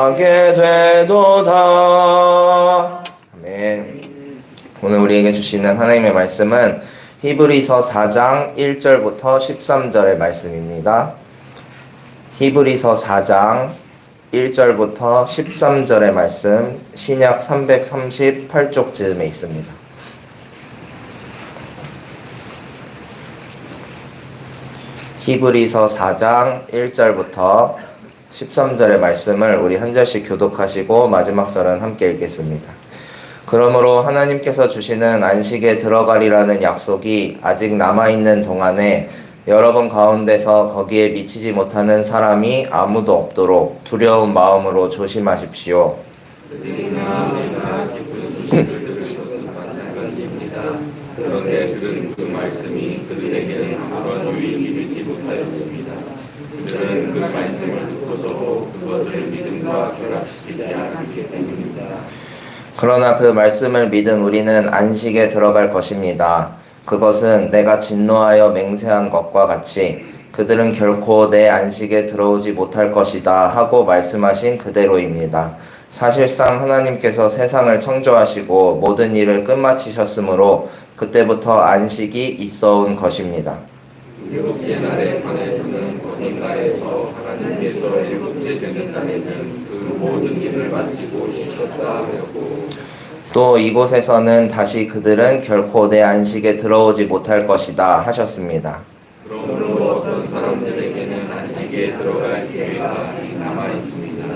하게 되도다. 아멘. 오늘 우리에게 주시는 하나님의 말씀은 히브리서 4장 1절부터 13절의 말씀입니다. 히브리서 4장 1절부터 13절의 말씀, 신약 338쪽쯤에 있습니다. 히브리서 4장 1절부터 13절의 말씀을 우리 한 절씩 교독하시고 마지막 절은 함께 읽겠습니다. 그러므로 하나님께서 주시는 안식에 들어가리라는 약속이 아직 남아있는 동안에 여러분 가운데서 거기에 미치지 못하는 사람이 아무도 없도록 두려운 마음으로 조심하십시오. 그런데 그들은 그 말씀이 그들에게는 아무런 유익이 되지 못하였습니다. 그들은 그 말씀을 듣고서도 그것을 믿음과 결합시키지 않았기 때문입니다. 그러나 그 말씀을 믿은 우리는 안식에 들어갈 것입니다. 그것은 내가 진노하여 맹세한 것과 같이 그들은 결코 내 안식에 들어오지 못할 것이다 하고 말씀하신 그대로입니다. 사실상 하나님께서 세상을 창조하시고 모든 일을 끝마치셨으므로 그때부터 안식이 있어온 것입니다. 일곱째 날에 관해서는 어딘가에서 하나님께서 일곱째 되는 날에는 그 모든 일을 마치고 쉬셨다 하였고 또 이곳에서는 다시 그들은 결코 내 안식에 들어오지 못할 것이다 하셨습니다. 그러므로 어떤 사람들에게는 안식에 들어갈 기회가 아직 남아 있습니다.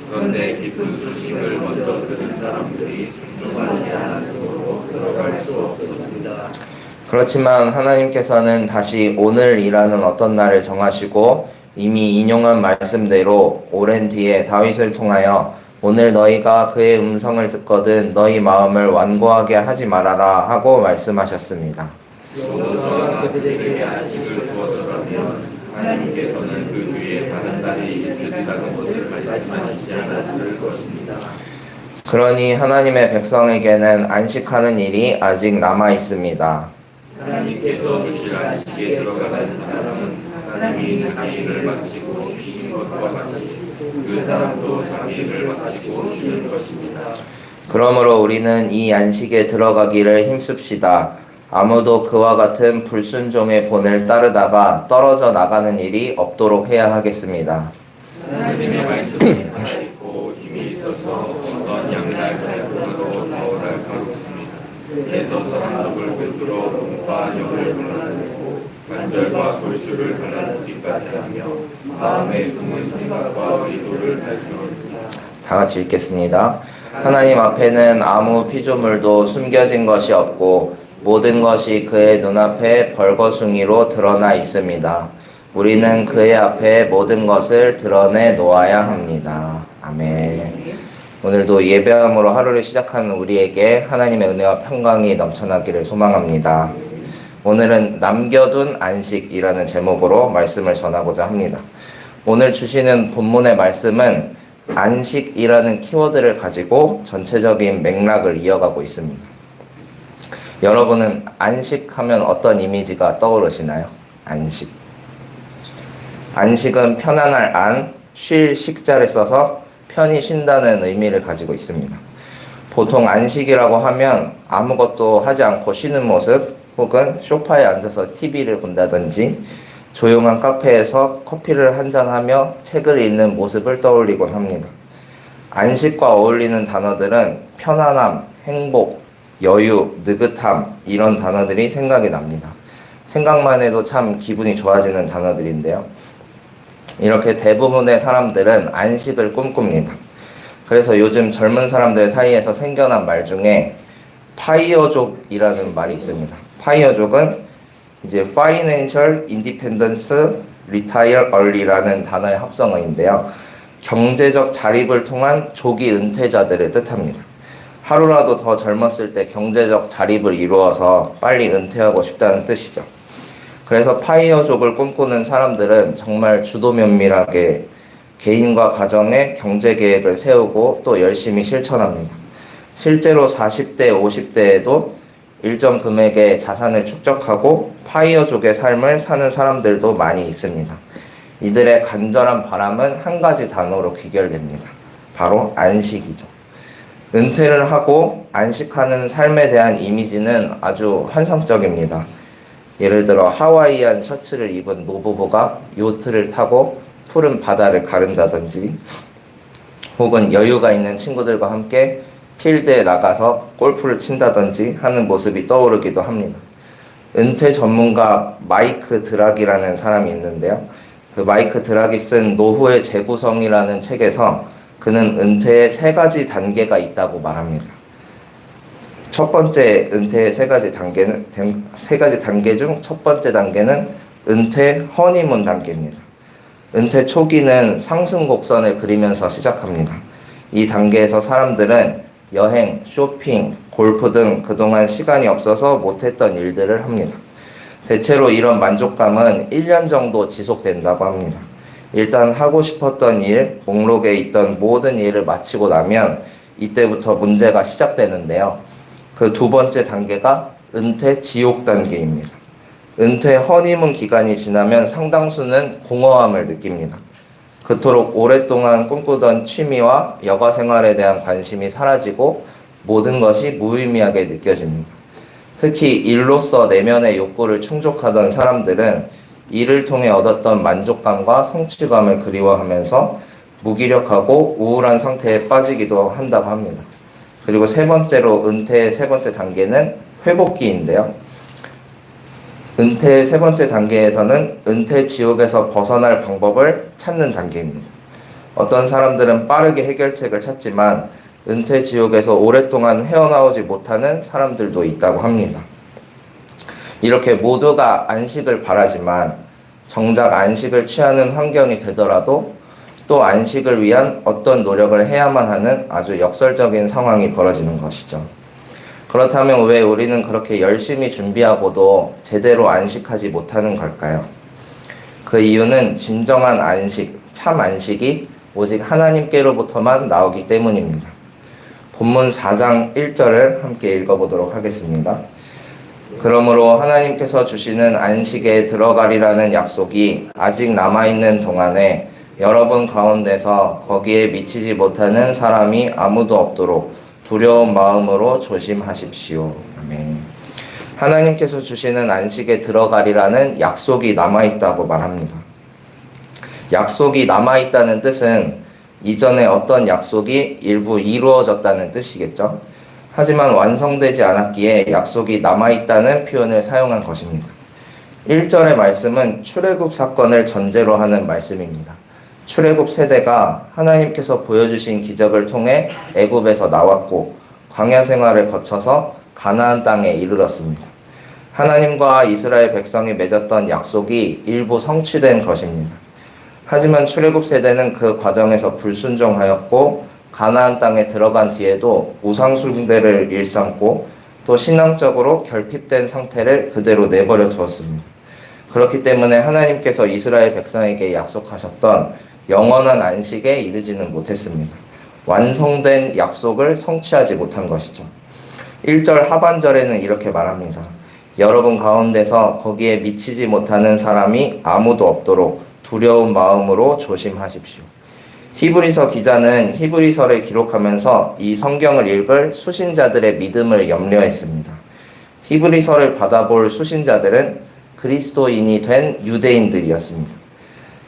그런데 기쁜 소식을 먼저 들은 사람들이 순종하지 않았으므로 들어갈 수 없었습니다. 그렇지만 하나님께서는 다시 오늘이라는 어떤 날을 정하시고 이미 인용한 말씀대로 오랜 뒤에 다윗을 통하여 오늘 너희가 그의 음성을 듣거든 너희 마음을 완고하게 하지 말아라 하고 말씀하셨습니다. 여호수아가 그들에게 안식을 주었더라면 하나님께서는 그 뒤에 다른 날이 있으리라는 것을 말씀하시지 않았을 것입니다. 그러니 하나님의 백성에게는 안식하는 일이 아직 남아 있습니다. 하나님께서 주실 안식에 들어가는 사람은 하나님이 자기 일을 마치고 쉬신 것과 같이 그 사람도 자기 일을 마치고 쉬는 것입니다. 그러므로 우리는 이 안식에 들어가기를 힘씁시다. 아무도 그와 같은 불순종의 본을 따르다가 떨어져 나가는 일이 없도록 해야 하겠습니다. 하나님의 말씀이 살아있고 힘이 있어서 어떤 양날 가슴으로 타오를 가롭습니다. 그래서 사람 속을 꿰뚫어 몸과 영을 갈라내고 관절과 골수를 갈라놓기까지 하며 마음의 품은 생각과 의도를 발견합니다. 다 같이 읽겠습니다. 하나님 앞에는 아무 피조물도 숨겨진 것이 없고 모든 것이 그의 눈앞에 벌거숭이로 드러나 있습니다. 우리는 그의 앞에 모든 것을 드러내 놓아야 합니다. 아멘. 오늘도 예배함으로 하루를 시작하는 우리에게 하나님의 은혜와 평강이 넘쳐나기를 소망합니다. 오늘은 남겨둔 안식이라는 제목으로 말씀을 전하고자 합니다. 오늘 주시는 본문의 말씀은 안식이라는 키워드를 가지고 전체적인 맥락을 이어가고 있습니다. 여러분은 안식하면 어떤 이미지가 떠오르시나요? 안식. 안식은 편안할 안, 쉴 식자를 써서 편히 쉰다는 의미를 가지고 있습니다. 보통 안식이라고 하면 아무것도 하지 않고 쉬는 모습 혹은 소파에 앉아서 TV를 본다든지 조용한 카페에서 커피를 한잔하며 책을 읽는 모습을 떠올리곤 합니다. 안식과 어울리는 단어들은 편안함, 행복, 여유, 느긋함 이런 단어들이 생각이 납니다. 생각만 해도 참 기분이 좋아지는 단어들인데요. 이렇게 대부분의 사람들은 안식을 꿈꿉니다. 그래서 요즘 젊은 사람들 사이에서 생겨난 말 중에 파이어족이라는 말이 있습니다. 파이어족은 이제 Financial Independence Retire Early라는 단어의 합성어인데요. 경제적 자립을 통한 조기 은퇴자들을 뜻합니다. 하루라도 더 젊었을 때 경제적 자립을 이루어서 빨리 은퇴하고 싶다는 뜻이죠. 그래서 파이어족을 꿈꾸는 사람들은 정말 주도 면밀하게 개인과 가정의 경제 계획을 세우고 또 열심히 실천합니다. 실제로 40대, 50대에도 일정 금액의 자산을 축적하고 파이어족의 삶을 사는 사람들도 많이 있습니다. 이들의 간절한 바람은 한 가지 단어로 귀결됩니다. 바로 안식이죠. 은퇴를 하고 안식하는 삶에 대한 이미지는 아주 환상적입니다. 예를 들어 하와이안 셔츠를 입은 노부부가 요트를 타고 푸른 바다를 가른다든지, 혹은 여유가 있는 친구들과 함께 필드에 나가서 골프를 친다든지 하는 모습이 떠오르기도 합니다. 은퇴 전문가 마이크 드락이라는 사람이 있는데요. 그 마이크 드락이 쓴 노후의 재구성이라는 책에서 그는 은퇴에 3가지 단계가 있다고 말합니다. 첫 번째 은퇴의 3가지 단계 중 첫 번째 단계는 은퇴 허니문 단계입니다. 은퇴 초기는 상승 곡선을 그리면서 시작합니다. 이 단계에서 사람들은 여행, 쇼핑, 골프 등 그동안 시간이 없어서 못했던 일들을 합니다. 대체로 이런 만족감은 1년 정도 지속된다고 합니다. 일단 하고 싶었던 일, 목록에 있던 모든 일을 마치고 나면 이때부터 문제가 시작되는데요. 그 2번째 단계가 은퇴 지옥 단계입니다. 은퇴 허니문 기간이 지나면 상당수는 공허함을 느낍니다. 그토록 오랫동안 꿈꾸던 취미와 여가 생활에 대한 관심이 사라지고 모든 것이 무의미하게 느껴집니다. 특히 일로서 내면의 욕구를 충족하던 사람들은 이를 통해 얻었던 만족감과 성취감을 그리워하면서 무기력하고 우울한 상태에 빠지기도 한다고 합니다. 그리고 3번째로 은퇴의 3번째 단계는 회복기인데요. 은퇴의 3번째 단계에서는 은퇴 지옥에서 벗어날 방법을 찾는 단계입니다. 어떤 사람들은 빠르게 해결책을 찾지만 은퇴 지옥에서 오랫동안 헤어나오지 못하는 사람들도 있다고 합니다. 이렇게 모두가 안식을 바라지만 정작 안식을 취하는 환경이 되더라도 또 안식을 위한 어떤 노력을 해야만 하는 아주 역설적인 상황이 벌어지는 것이죠. 그렇다면 왜 우리는 그렇게 열심히 준비하고도 제대로 안식하지 못하는 걸까요? 그 이유는 진정한 안식, 참 안식이 오직 하나님께로부터만 나오기 때문입니다. 본문 4장 1절을 함께 읽어보도록 하겠습니다. 그러므로 하나님께서 주시는 안식에 들어가리라는 약속이 아직 남아있는 동안에 여러분 가운데서 거기에 미치지 못하는 사람이 아무도 없도록 두려운 마음으로 조심하십시오. 아멘. 하나님께서 주시는 안식에 들어가리라는 약속이 남아있다고 말합니다. 약속이 남아있다는 뜻은 이전에 어떤 약속이 일부 이루어졌다는 뜻이겠죠. 하지만 완성되지 않았기에 약속이 남아있다는 표현을 사용한 것입니다. 1절의 말씀은 출애굽 사건을 전제로 하는 말씀입니다. 출애굽 세대가 하나님께서 보여주신 기적을 통해 애굽에서 나왔고 광야 생활을 거쳐서 가나안 땅에 이르렀습니다. 하나님과 이스라엘 백성이 맺었던 약속이 일부 성취된 것입니다. 하지만 출애굽 세대는 그 과정에서 불순종하였고 가나안 땅에 들어간 뒤에도 우상 숭배를 일삼고 또 신앙적으로 결핍된 상태를 그대로 내버려 두었습니다. 그렇기 때문에 하나님께서 이스라엘 백성에게 약속하셨던 영원한 안식에 이르지는 못했습니다. 완성된 약속을 성취하지 못한 것이죠. 1절 하반절에는 이렇게 말합니다. 여러분 가운데서 거기에 미치지 못하는 사람이 아무도 없도록 두려운 마음으로 조심하십시오. 히브리서 기자는 히브리서를 기록하면서 이 성경을 읽을 수신자들의 믿음을 염려했습니다. 히브리서를 받아볼 수신자들은 그리스도인이 된 유대인들이었습니다.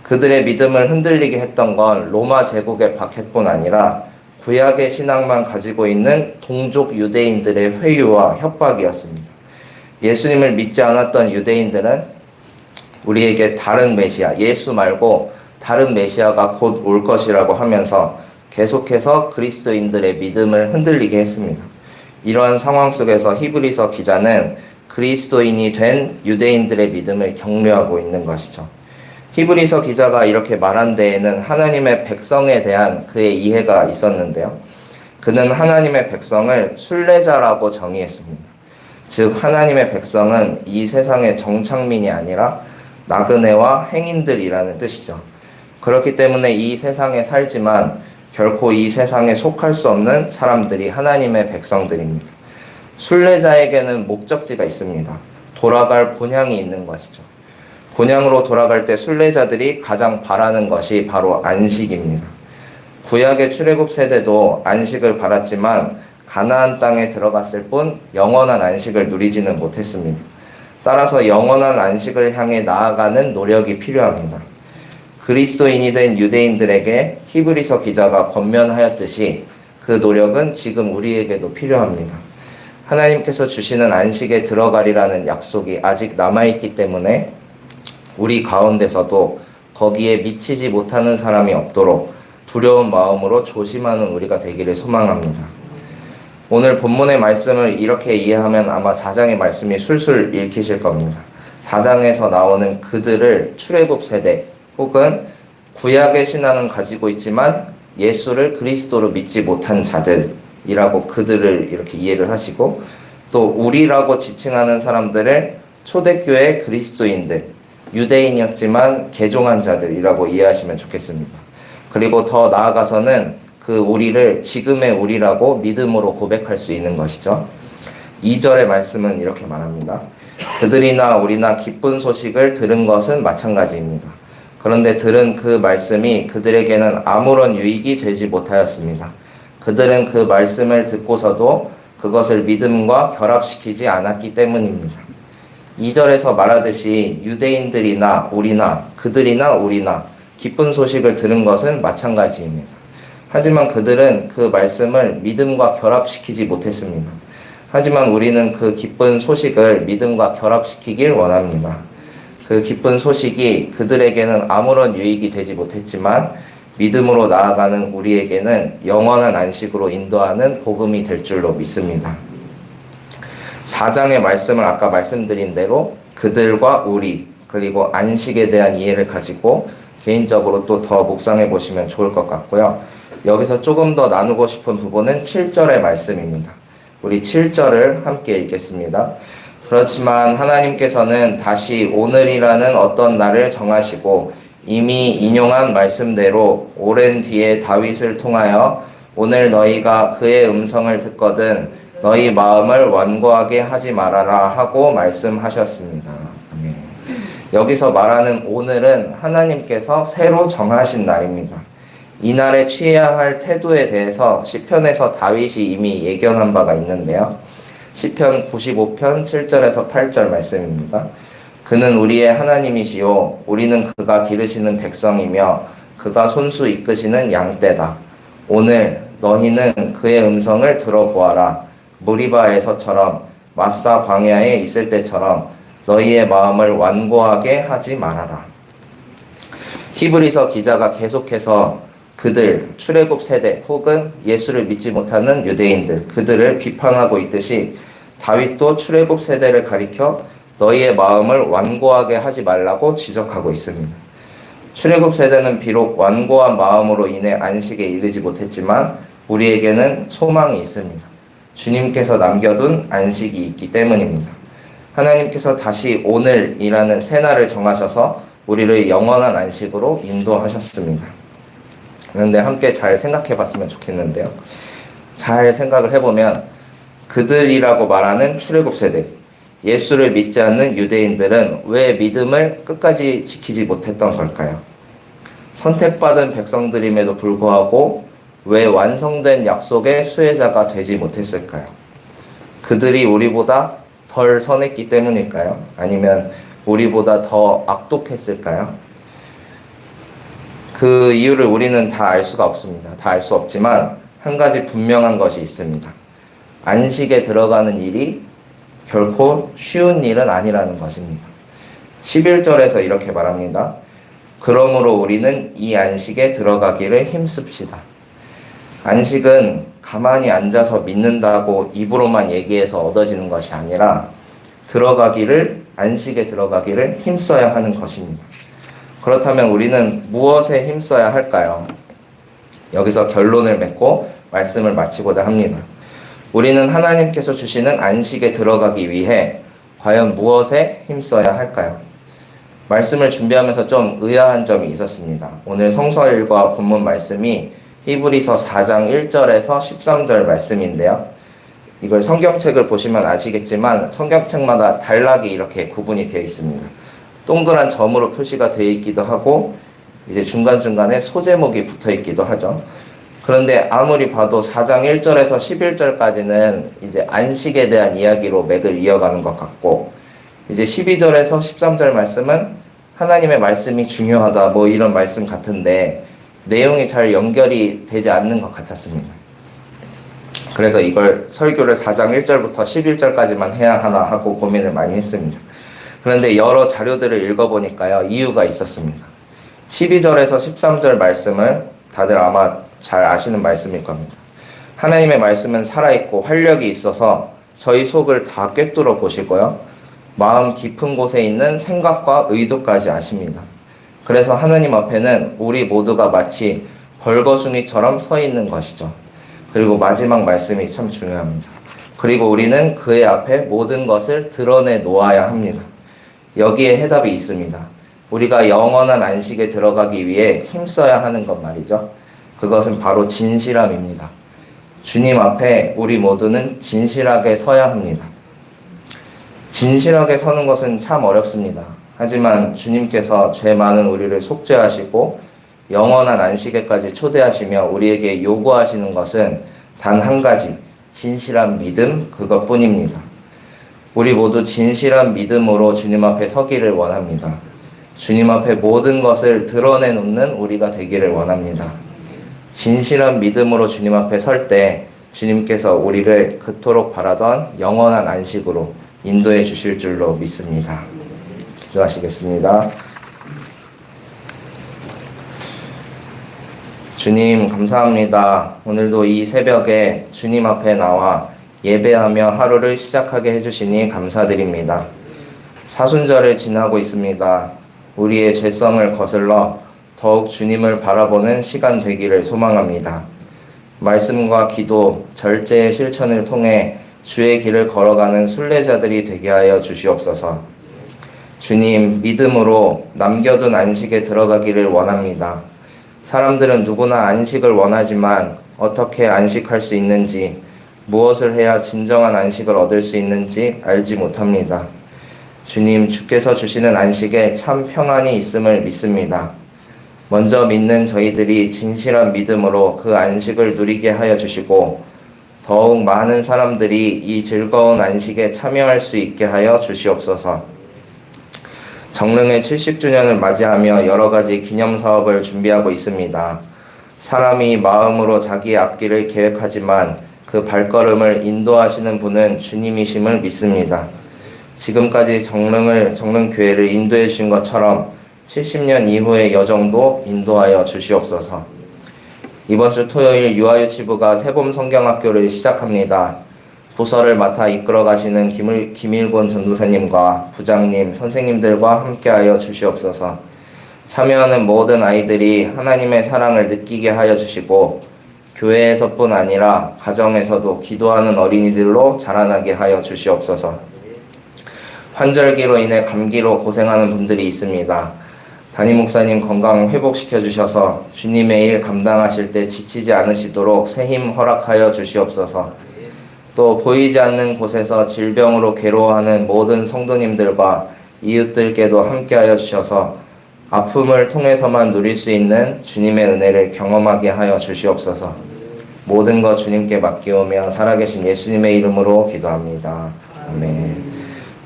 그들의 믿음을 흔들리게 했던 건 로마 제국의 박해뿐 아니라 구약의 신앙만 가지고 있는 동족 유대인들의 회유와 협박이었습니다. 예수님을 믿지 않았던 유대인들은 우리에게 다른 메시아, 예수 말고 다른 메시아가 곧 올 것이라고 하면서 계속해서 그리스도인들의 믿음을 흔들리게 했습니다. 이러한 상황 속에서 히브리서 기자는 그리스도인이 된 유대인들의 믿음을 격려하고 있는 것이죠. 히브리서 기자가 이렇게 말한 데에는 하나님의 백성에 대한 그의 이해가 있었는데요. 그는 하나님의 백성을 순례자라고 정의했습니다. 즉 하나님의 백성은 이 세상의 정착민이 아니라 나그네와 행인들이라는 뜻이죠. 그렇기 때문에 이 세상에 살지만 결코 이 세상에 속할 수 없는 사람들이 하나님의 백성들입니다. 순례자에게는 목적지가 있습니다. 돌아갈 본향이 있는 것이죠. 본향으로 돌아갈 때 순례자들이 가장 바라는 것이 바로 안식입니다. 구약의 출애굽 세대도 안식을 받았지만 가나안 땅에 들어갔을 뿐 영원한 안식을 누리지는 못했습니다. 따라서 영원한 안식을 향해 나아가는 노력이 필요합니다. 그리스도인이 된 유대인들에게 히브리서 기자가 권면하였듯이 그 노력은 지금 우리에게도 필요합니다. 하나님께서 주시는 안식에 들어가리라는 약속이 아직 남아있기 때문에 우리 가운데서도 거기에 미치지 못하는 사람이 없도록 두려운 마음으로 조심하는 우리가 되기를 소망합니다. 오늘 본문의 말씀을 이렇게 이해하면 아마 4장의 말씀이 술술 읽히실 겁니다. 4장에서 나오는 그들을 출애굽 세대 혹은 구약의 신앙은 가지고 있지만 예수를 그리스도로 믿지 못한 자들이라고 그들을 이렇게 이해를 하시고, 또 우리라고 지칭하는 사람들을 초대교회 그리스도인들, 유대인이었지만 개종한 자들이라고 이해하시면 좋겠습니다. 그리고 더 나아가서는 그 우리를 지금의 우리라고 믿음으로 고백할 수 있는 것이죠. 2절의 말씀은 이렇게 말합니다. 그들이나 우리나 기쁜 소식을 들은 것은 마찬가지입니다. 그런데 들은 그 말씀이 그들에게는 아무런 유익이 되지 못하였습니다. 그들은 그 말씀을 듣고서도 그것을 믿음과 결합시키지 않았기 때문입니다. 2절에서 말하듯이 유대인들이나 우리나 그들이나 우리나 기쁜 소식을 들은 것은 마찬가지입니다. 하지만 그들은 그 말씀을 믿음과 결합시키지 못했습니다. 하지만 우리는 그 기쁜 소식을 믿음과 결합시키길 원합니다. 그 기쁜 소식이 그들에게는 아무런 유익이 되지 못했지만 믿음으로 나아가는 우리에게는 영원한 안식으로 인도하는 복음이 될 줄로 믿습니다. 4장의 말씀을 아까 말씀드린 대로 그들과 우리 그리고 안식에 대한 이해를 가지고 개인적으로 또 더 묵상해 보시면 좋을 것 같고요. 여기서 조금 더 나누고 싶은 부분은 7절의 말씀입니다. 우리 7절을 함께 읽겠습니다. 그렇지만 하나님께서는 다시 오늘이라는 어떤 날을 정하시고 이미 인용한 말씀대로 오랜 뒤에 다윗을 통하여 오늘 너희가 그의 음성을 듣거든 너희 마음을 완고하게 하지 말아라 하고 말씀하셨습니다. 아멘. 여기서 말하는 오늘은 하나님께서 새로 정하신 날입니다. 이날에 취해야 할 태도에 대해서 시편에서 다윗이 이미 예견한 바가 있는데요. 시편 95편 7절에서 8절 말씀입니다. 그는 우리의 하나님이시요 우리는 그가 기르시는 백성이며 그가 손수 이끄시는 양떼다. 오늘 너희는 그의 음성을 들어보아라. 무리바에서처럼 마사 광야에 있을 때처럼 너희의 마음을 완고하게 하지 말아라. 히브리서 기자가 계속해서 그들, 출애굽 세대 혹은 예수를 믿지 못하는 유대인들, 그들을 비판하고 있듯이 다윗도 출애굽 세대를 가리켜 너희의 마음을 완고하게 하지 말라고 지적하고 있습니다. 출애굽 세대는 비록 완고한 마음으로 인해 안식에 이르지 못했지만 우리에게는 소망이 있습니다. 주님께서 남겨둔 안식이 있기 때문입니다. 하나님께서 다시 오늘이라는 새날을 정하셔서 우리를 영원한 안식으로 인도하셨습니다. 그런데 함께 잘 생각해 봤으면 좋겠는데요. 잘 생각을 해보면 그들이라고 말하는 출애굽 세대, 예수를 믿지 않는 유대인들은 왜 믿음을 끝까지 지키지 못했던 걸까요? 선택받은 백성들임에도 불구하고 왜 완성된 약속의 수혜자가 되지 못했을까요? 그들이 우리보다 덜 선했기 때문일까요? 아니면 우리보다 더 악독했을까요? 그 이유를 우리는 다 알 수가 없습니다. 다 알 수 없지만 한 가지 분명한 것이 있습니다. 안식에 들어가는 일이 결코 쉬운 일은 아니라는 것입니다. 11절에서 이렇게 말합니다. 그러므로 우리는 이 안식에 들어가기를 힘씁시다. 안식은 가만히 앉아서 믿는다고 입으로만 얘기해서 얻어지는 것이 아니라 안식에 들어가기를 힘써야 하는 것입니다. 그렇다면 우리는 무엇에 힘써야 할까요? 여기서 결론을 맺고 말씀을 마치고자 합니다. 우리는 하나님께서 주시는 안식에 들어가기 위해 과연 무엇에 힘써야 할까요? 말씀을 준비하면서 좀 의아한 점이 있었습니다. 오늘 성서일과 본문 말씀이 히브리서 4장 1절에서 13절 말씀인데요. 이걸 성경책을 보시면 아시겠지만 성경책마다 단락이 이렇게 구분이 되어 있습니다. 동그란 점으로 표시가 되어 있기도 하고 이제 중간중간에 소제목이 붙어 있기도 하죠. 그런데 아무리 봐도 4장 1절에서 11절까지는 이제 안식에 대한 이야기로 맥을 이어가는 것 같고, 이제 12절에서 13절 말씀은 하나님의 말씀이 중요하다 뭐 이런 말씀 같은데 내용이 잘 연결이 되지 않는 것 같았습니다. 그래서 이걸 설교를 4장 1절부터 11절까지만 해야 하나 하고 고민을 많이 했습니다. 그런데 여러 자료들을 읽어보니까요, 이유가 있었습니다. 12절에서 13절 말씀을 다들 아마 잘 아시는 말씀일 겁니다. 하나님의 말씀은 살아있고 활력이 있어서 저희 속을 다 꿰뚫어 보시고요, 마음 깊은 곳에 있는 생각과 의도까지 아십니다. 그래서 하나님 앞에는 우리 모두가 마치 벌거숭이처럼 서 있는 것이죠. 그리고 마지막 말씀이 참 중요합니다. 그리고 우리는 그의 앞에 모든 것을 드러내 놓아야 합니다. 여기에 해답이 있습니다. 우리가 영원한 안식에 들어가기 위해 힘써야 하는 것 말이죠. 그것은 바로 진실함입니다. 주님 앞에 우리 모두는 진실하게 서야 합니다. 진실하게 서는 것은 참 어렵습니다. 하지만 주님께서 죄 많은 우리를 속죄하시고 영원한 안식에까지 초대하시며 우리에게 요구하시는 것은 단 한 가지, 진실한 믿음, 그것뿐입니다. 우리 모두 진실한 믿음으로 주님 앞에 서기를 원합니다. 주님 앞에 모든 것을 드러내놓는 우리가 되기를 원합니다. 진실한 믿음으로 주님 앞에 설 때 주님께서 우리를 그토록 바라던 영원한 안식으로 인도해 주실 줄로 믿습니다. 기도하시겠습니다. 주님 감사합니다. 오늘도 이 새벽에 주님 앞에 나와 예배하며 하루를 시작하게 해주시니 감사드립니다. 사순절을 지나고 있습니다. 우리의 죄성을 거슬러 더욱 주님을 바라보는 시간 되기를 소망합니다. 말씀과 기도, 절제의 실천을 통해 주의 길을 걸어가는 순례자들이 되게 하여 주시옵소서. 주님, 믿음으로 남겨둔 안식에 들어가기를 원합니다. 사람들은 누구나 안식을 원하지만 어떻게 안식할 수 있는지, 무엇을 해야 진정한 안식을 얻을 수 있는지 알지 못합니다. 주님, 주께서 주시는 안식에 참 평안이 있음을 믿습니다. 먼저 믿는 저희들이 진실한 믿음으로 그 안식을 누리게 하여 주시고 더욱 많은 사람들이 이 즐거운 안식에 참여할 수 있게 하여 주시옵소서. 정릉의 70주년을 맞이하며 여러 가지 기념사업을 준비하고 있습니다. 사람이 마음으로 자기의 앞길을 계획하지만 그 발걸음을 인도하시는 분은 주님이심을 믿습니다. 지금까지 정릉교회를 인도해 주신 것처럼 70년 이후의 여정도 인도하여 주시옵소서. 이번 주 토요일 유아유치부가 새봄 성경학교를 시작합니다. 부서를 맡아 이끌어 가시는 김일곤 전도사님과 부장님, 선생님들과 함께하여 주시옵소서. 참여하는 모든 아이들이 하나님의 사랑을 느끼게 하여 주시고 교회에서뿐 아니라 가정에서도 기도하는 어린이들로 자라나게 하여 주시옵소서. 환절기로 인해 감기로 고생하는 분들이 있습니다. 담임 목사님 건강 회복시켜 주셔서 주님의 일 감당하실 때 지치지 않으시도록 새 힘 허락하여 주시옵소서. 또 보이지 않는 곳에서 질병으로 괴로워하는 모든 성도님들과 이웃들께도 함께하여 주셔서 아픔을 통해서만 누릴 수 있는 주님의 은혜를 경험하게 하여 주시옵소서. 모든 것 주님께 맡기오며 살아계신 예수님의 이름으로 기도합니다. 아멘.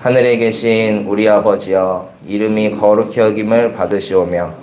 하늘에 계신 우리 아버지여, 이름이 거룩히 여김을 받으시오며